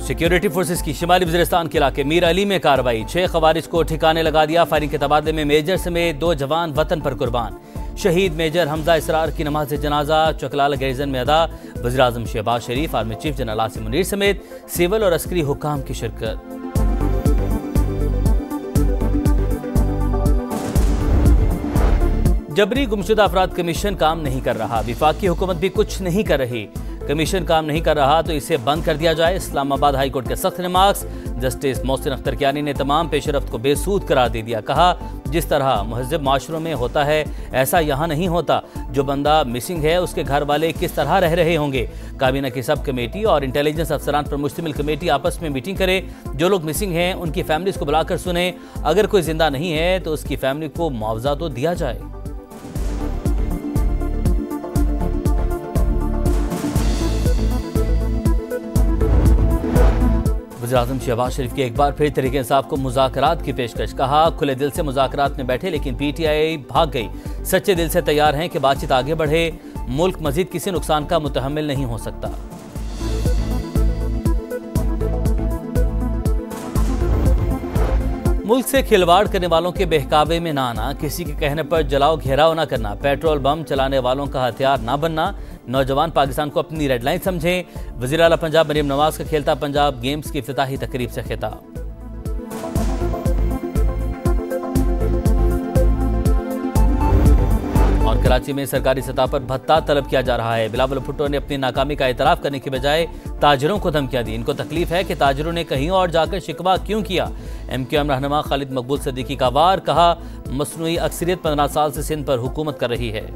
Security forces की शिमाली वज़ीरिस्तान के इलाके मीर अली में कार्रवाई, 6 खवारिज को ठिकाने लगा दिया। फायरिंग के तबादले में मेजर समेत 2 जवान वतन पर कुर्बान। शहीद मेजर हमजा इसरार की नमाज जनाजा चकलाला गैरिजन में अदा। वज़ीर आज़म Shehbaz Sharif, army chief general Asim Munir समेत सिविल और अस्करी हुक्काम की शिरकत। जबरी गुमशुदा अफराद कमीशन काम नहीं कर रहा, विफाकी हुकूमत भी कुछ नहीं कर रही। कमीशन काम नहीं कर रहा तो इसे बंद कर दिया जाए। इस्लामाबाद हाई कोर्ट के सख्त रिमार्क्स। जस्टिस मोहसिन अख्तर कियानी ने तमाम पेशरफ्त को बेसूद करार दे दिया। कहा, जिस तरह महज़ब माशरों में होता है ऐसा यहाँ नहीं होता। जो बंदा मिसिंग है उसके घर वाले किस तरह रह रहे होंगे। काबीना की सब कमेटी और इंटेलिजेंस अफसरान पर मुश्तमिल कमेटी आपस में मीटिंग करे। जो लोग मिसिंग हैं उनकी फैमिलीज को बुलाकर सुने। अगर कोई जिंदा नहीं है तो उसकी फैमिली को मुआवजा तो दिया जाए। वज़ीर आज़म शहबाज शरीफ की एक बार फिर तहरीक इंसाफ को मुज़ाकरात की पेशकश। कहा, खुले दिल से मुज़ाकरात में बैठे लेकिन PTI भाग गई। सच्चे दिल से तैयार हैं कि बातचीत आगे बढ़े। मुल्क मजीद किसी नुकसान का मुतहम्मिल नहीं हो सकता। मुल्क से खिलवाड़ करने वालों के बहकावे में ना आना, किसी के कहने पर जलाओ घेराव ना करना, पेट्रोल बम चलाने वालों का हथियार ना बनना। नौजवान पाकिस्तान को अपनी रेड लाइन समझें। वज़ीर आला पंजाब मरीम नवाज का खेलता पंजाब गेम्स की इफ्तिताही तकरीब से खिताब। और कराची में सरकारी सतह पर भत्ता तलब किया जा रहा है। बिलावल भुट्टो ने अपनी नाकामी का एतराफ़ करने की बजाय ताजरों को धमकियां दी। इनको तकलीफ है कि ताजरों ने कहीं और जाकर शिकवा क्यों किया। MQM रहनुमा खालिद मकबूल सिद्दीकी का वार। कहा, मसनूई अक्सरियत 15 साल से सिंध पर हुकूमत कर रही है।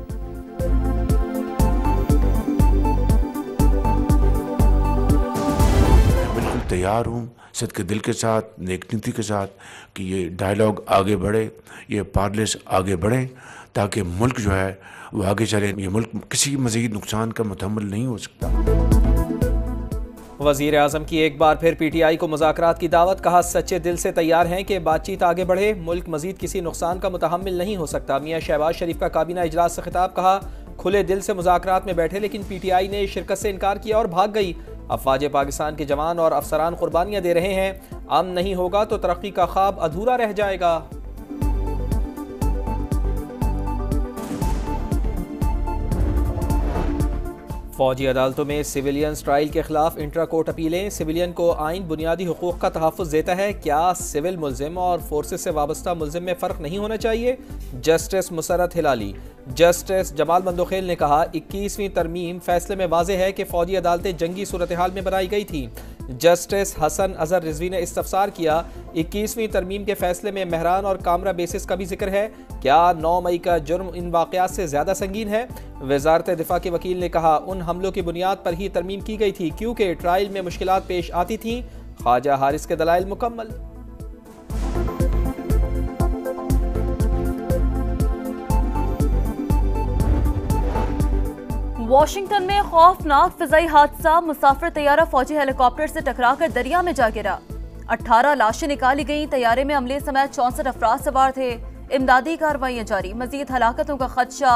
तैयार हूँ सिद्ध के दिल के साथ, नेक नीति के साथ कि ये डायलॉग आगे बढ़े, ये पार्लिस आगे बढ़े ताकि मुल्क जो है वो आगे चले। ये मुल्क किसी मज़ीद नुकसान का मुतहम्मिल नहीं हो सकता। वज़ीर आज़म की एक बार फिर PTI को मुज़ाकरात की दावत। कहा, सच्चे दिल से तैयार हैं कि बातचीत आगे बढ़े। मुल्क मजीद किसी नुकसान का मुतहम्मिल नहीं हो सकता। मियाँ शहबाज शरीफ का काबीना इजलास से खिताब। कहा, खुले दिल से मुज़ाकरात में बैठे लेकिन PTI ने शिरकत से इनकार किया और भाग गई। अफवाज पाकिस्तान के जवान और अफसरान कुर्बानियाँ दे रहे हैं। अमन नहीं होगा तो तरक्की का ख्वाब अधूरा रह जाएगा। फौजी अदालतों में सिविलियंस ट्रायल के खिलाफ इंट्रा कोर्ट अपीलें। सिविलियन को आइन बुनियादी हुकूक का तहफ़्फ़ुज़ देता है। क्या सिविल मुल्ज़िम और फोर्सेस से वाबस्ता मुल्ज़िम में फ़र्क नहीं होना चाहिए। जस्टिस मुसरत हिलाली। जस्टिस जमाल मंदोखेल ने कहा, 21वीं तरमीम फैसले में वाज़ेह है कि फ़ौजी अदालतें जंगी सूरत हाल में बनाई गई थी। जस्टिस हसन अजहर रिजवी ने इस्तफसार किया, 21वीं तरमीम के फैसले में महरान और कामरा बेसिस का भी जिक्र है। क्या 9 मई का जुर्म इन वाक़यात से ज़्यादा संगीन है। वज़ारत दिफ़ा के वकील ने कहा, उन हमलों की बुनियाद पर ही तरमीम की गई थी क्योंकि ट्रायल में मुश्किलात पेश आती थीं। ख्वाजा हारिस के दलाइल मुकम्मल। वॉशिंगटन में खौफनाक फिजाई हादसा। मुसाफिर तैयारा फौजी हेलीकॉप्टर से टकराकर दरिया में जा गिरा। 18 लाशें निकाली गईं। तैयारे में अमले समेत 64 अफराद सवार थे। इमदादी कार्रवाइयां जारी। मजीद हलाकतों का खदशा।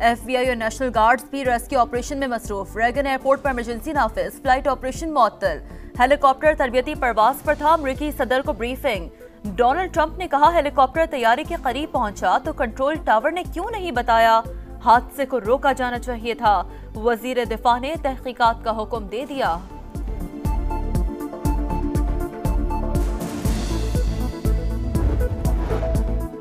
FBI और नेशनल गार्ड्स भी रेस्क्यू ऑपरेशन में मसरूफ। रेगन एयरपोर्ट पर इमरजेंसी नाफिज। फ्लाइट ऑपरेशन मुअत्तल। हेलीकॉप्टर तरबियती परवाज पर था। अमरीकी सदर को ब्रीफिंग। डोनाल्ड ट्रंप ने कहा, हेलीकॉप्टर तैयारी के करीब पहुंचा तो कंट्रोल टावर ने क्यों नहीं बताया। हादसे को रोका जाना चाहिए था। वजीर दिफा ने तहकीकात का हुक्म दे दिया।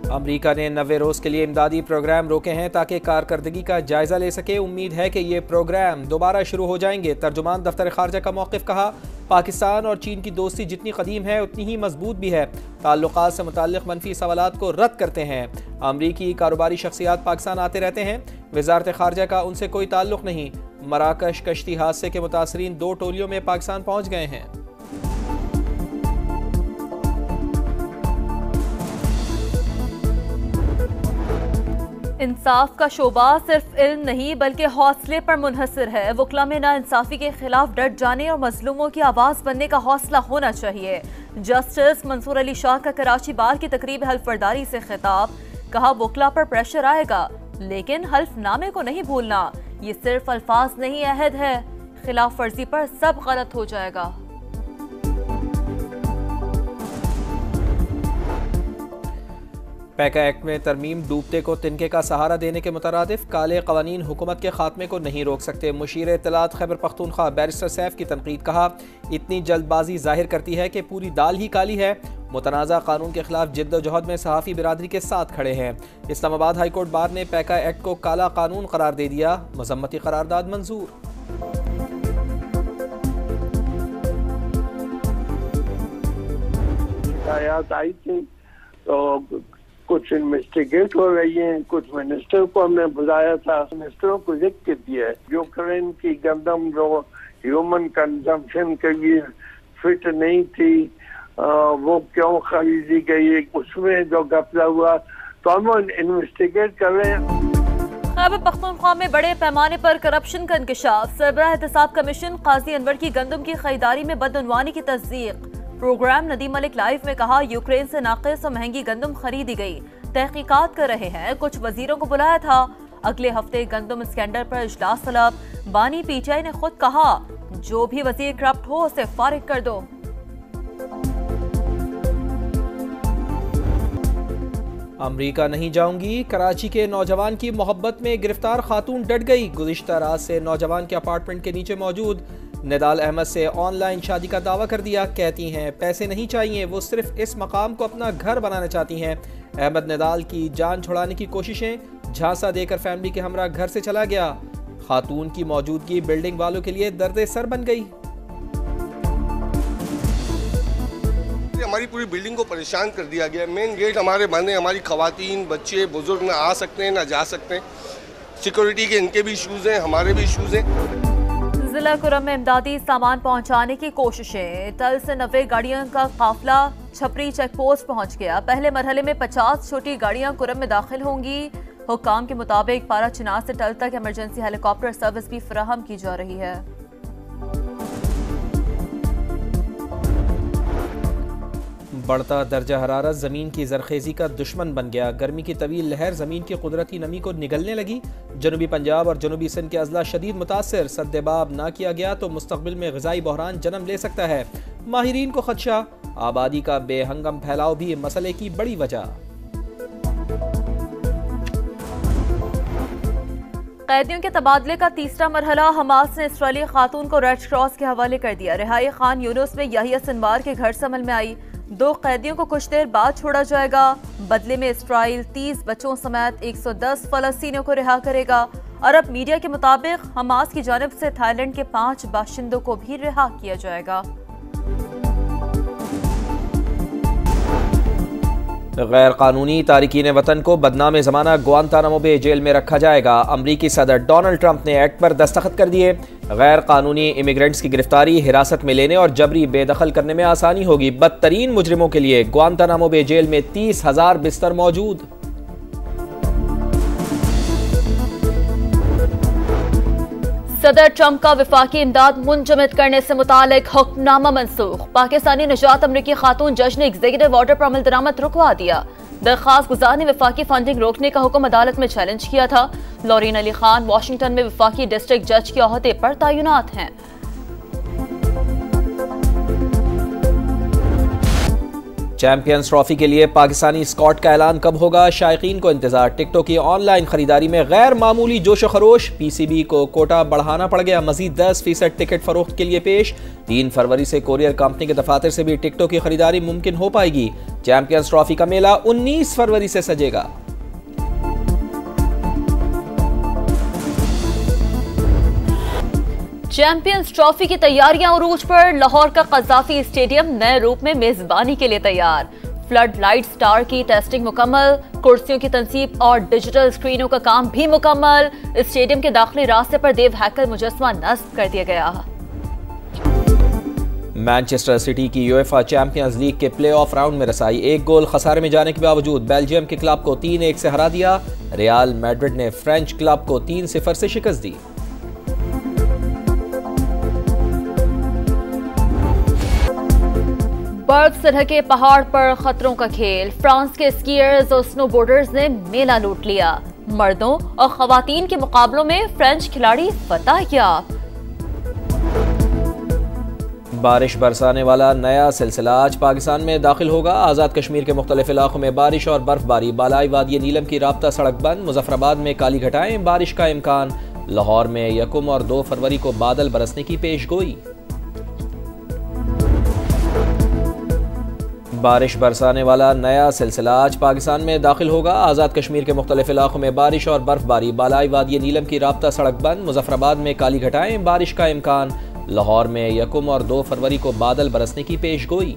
अमेरिका ने 90 रोज़ के लिए इमदादी प्रोग्राम रोके हैं ताकि कारकर्दगी का जायजा ले सके। उम्मीद है कि ये प्रोग्राम दोबारा शुरू हो जाएंगे। तर्जुमान दफ्तर खारजा का मौक़िफ़। कहा, पाकिस्तान और चीन की दोस्ती जितनी कदीम है उतनी ही मजबूत भी है। ताल्लुकात से मुताल्लिक़ मनफी सवालात को रद्द करते हैं। अमरीकी कारोबारी शख्सियात पाकिस्तान आते रहते हैं। वज़ारत खारजा का उनसे कोई ताल्लुक़ नहीं। मराकश कश्ती हादसे के मुतासरीन 2 टोलियों में पाकिस्तान पहुँच गए हैं। इंसाफ का शोबा सिर्फ इल्म नहीं बल्कि हौसले पर मुनहसर है। वकला में नाइंसाफी के खिलाफ डट जाने और मजलूमों की आवाज़ बनने का हौसला होना चाहिए। जस्टिस मंसूर अली शाह का कराची बार की तकरीब हल्फबरदारी से खिताब। कहा, वकला पर प्रेशर आएगा लेकिन हल्फनामे को नहीं भूलना। ये सिर्फ अल्फाज नहीं, अहद है। खिलाफ वर्जी पर सब गलत हो जाएगा। पैका एक्ट में तरमीम डूबते को तिनके का सहारा देने के मुतरादिफ काले कवानीन हुकूमत के खात्मे को नहीं रोक सकते। मुशीर इत्तलात खैबर पख्तूनख्वा बैरिस्टर सैफ की तनकीद। कहा, इतनी जल्दबाजी जाहिर करती है कि पूरी दाल ही काली है। मुतनाज़ा कानून के खिलाफ जिद्दोजहद में सहाफ़ी बिरादरी के साथ खड़े हैं। इस्लामाबाद हाई कोर्ट बार ने पैका एक्ट को काला कानून करार दे दिया। मजम्मती करारदाद मंजूर। आई थी तो कुछ इन्वेस्टिगेट हो रही हैं। कुछ मिनिस्टर को हमने बुलाया था, मिनिस्टरों को लिख के दिया है यूक्रेन की गंदम जो ह्यूमन कंजम्पशन के लिए फिट नहीं थी वो क्यों खरीदी गई, उसमें जो घपला हुआ तो हम इन्वेस्टिगेट कर रहे हैं। खैबर पख्तूनख्वा में बड़े पैमाने पर करप्शन का इंकशाफ। सरबराह एहतसाब कमीशन काजी अनवर की गंदम की खरीदारी में बदअनवानी की तस्दीक। प्रोग्राम नदीम मलिक लाइव में कहा, यूक्रेन से नाक़िस और महंगी गंदम खरीदी गई, तहकीकात कर रहे हैं। कुछ वजीरों को बुलाया था। अगले हफ्ते गंदम स्कैंडल पर इजलास तलब। बानी पीटीआई ने खुद कहा, जो भी वजीर करप्ट हो उसे फारिग कर दो। अमरीका नहीं जाऊंगी, कराची के नौजवान की मोहब्बत में गिरफ्तार खातून डट गई। गुज़िश्ता रात से नौजवान के अपार्टमेंट के नीचे मौजूद निदाल अहमद से ऑनलाइन शादी का दावा कर दिया। कहती हैं पैसे नहीं चाहिए, वो सिर्फ इस मकाम को अपना घर बनाना चाहती हैं। अहमद निदाल की जान छुड़ाने की कोशिशें, झांसा देकर फैमिली के हमरा घर से चला गया। खातून की मौजूदगी बिल्डिंग वालों के लिए दर्द सर बन गई। हमारी पूरी बिल्डिंग को परेशान कर दिया गया। मेन गेट हमारे बंद हैं, हमारी खवातीन बच्चे बुजुर्ग ना आ सकते हैं ना जा सकते हैं। सिक्योरिटी के इनके भी इशूज़ हैं, हमारे भी इशूज़ हैं। जिला कुरम में इमदादी सामान पहुंचाने की कोशिशें। तल से 90 गाड़ियों का काफिला छपरी चेक पोस्ट पहुंच गया। पहले मरहले में 50 छोटी गाड़ियां कुरम में दाखिल होंगी। हुक्काम के मुताबिक पारा चिनार से टल तक इमरजेंसी हेलीकॉप्टर सर्विस भी फराहम की जा रही है। बढ़ता दर्जा हरारत ज़मीन की ज़रखेज़ी का दुश्मन बन गया। गर्मी की तवील लहर ज़मीन की कुदरती नमी को निगलने लगी। जनूबी पंजाब और जनूबी सिंध के अजला शदीद मुतासर। सद्देबाब ना किया गया तो मुस्तकबिल में ग़िज़ाई बहरान जन्म ले सकता है। माहिरीन को खदशा, आबादी का बेहंगम फैलाव भी मसले की बड़ी वजह। कैदियों के तबादले का तीसरा मरहला। हमास ने इसराइली खातून को रेड क्रॉस के हवाले कर दिया। रिहाई खान यूनुस में याहिया सिनवार के घर से अमल में आई। 2 कैदियों को कुछ देर बाद छोड़ा जाएगा। बदले में इसराइल 30 बच्चों समेत 110 फलस्तीनियों को रिहा करेगा। अरब मीडिया के मुताबिक हमास की जानिब से थाईलैंड के 5 बाशिंदों को भी रिहा किया जाएगा। गैर कानूनी तारिकीन वतन को बदनाम ज़माना गुआंतानामो बे जेल में रखा जाएगा। अमरीकी सदर डोनाल्ड ट्रंप ने एक्ट पर दस्तखत कर दिए। गैर कानूनी इमिग्रेंट्स की गिरफ्तारी, हिरासत में लेने और जबरी बेदखल करने में आसानी होगी। बदतरीन मुजरिमों के लिए गुआंतानामो बे जेल में 30,000 बिस्तर मौजूद। सदर ट्रंप का विफाकी इमदाद मुंजमद करने से मुतालिक हुक्मनामा मनसूख। पाकिस्तानी निजात अमरीकी खातून जज ने एग्जीक्यूटिव ऑर्डर पर अमल दरामद रुकवा दिया। दरख्वास्त गुजार ने विफाकी फंडिंग रोकने का हुक्म अदालत में चैलेंज किया था। लॉरीन अली खान वाशिंगटन में विफाकी डिस्ट्रिक्ट जज के ओहदे पर तैनात हैं। चैंपियंस ट्रॉफी के लिए पाकिस्तानी स्क्वाड का ऐलान कब होगा? शायकीन को इंतजार। टिकटों की ऑनलाइन खरीदारी में गैर मामूली जोश खरोश। पीसीबी को कोटा बढ़ाना पड़ गया। मजीद 10% टिकट फरोख्त के लिए पेश। 3 फरवरी से कोरियर कंपनी के दफातर से भी टिकटों की खरीदारी मुमकिन हो पाएगी। चैंपियंस ट्रॉफी का मेला 19 फरवरी से सजेगा। चैंपियंस ट्रॉफी की तैयारियां उरूज पर। लाहौर का कज़ाफी स्टेडियम नए रूप में मेजबानी के लिए तैयार। फ्लड लाइट स्टार की टेस्टिंग मुकम्मल। कुर्सियों की तनसीब और डिजिटल स्क्रीनों का काम भी मुकम्मल। स्टेडियम के दाखिली रास्ते पर देव हैकल मुजस्समा नस्ब कर दिया गया। मैनचेस्टर सिटी की यूएफा चैंपियंस लीग के प्लेऑफ राउंड में रसाई। 1 गोल खसारे में जाने के बावजूद बेल्जियम के क्लब को 3-1 से हरा दिया। रियल मैड्रिड ने फ्रेंच क्लब को 3-0 से शिकस्त दी। बर्फ से ढके पहाड़ पर खतरों का खेल। फ्रांस के स्कीयर्स और स्नोबोर्डर्स ने मेला लूट लिया। मर्दों और खवातीन के मुकाबलों में फ्रेंच खिलाड़ी फतह याब। बारिश बरसाने वाला नया सिलसिला आज पाकिस्तान में दाखिल होगा। आज़ाद कश्मीर के मुख्तलिफ इलाकों में बारिश और बर्फबारी। बालाई वादी नीलम की राब्ता सड़क बंद। मुजफ्फराबाद में काली घटाएं, बारिश का इम्कान। लाहौर में 1 और 2 फरवरी को बादल बरसने की पेशगोई। बारिश बरसाने वाला नया सिलसिला आज पाकिस्तान में दाखिल होगा। आज़ाद कश्मीर के मुख्तलिफ इलाकों में बारिश और बर्फबारी। बालाई वादी नीलम की राब्ता सड़क बंद। मुजफ्फराबाद में काली घटाएं, बारिश का इम्कान। लाहौर में 1 और 2 फरवरी को बादल बरसने की पेशगोई।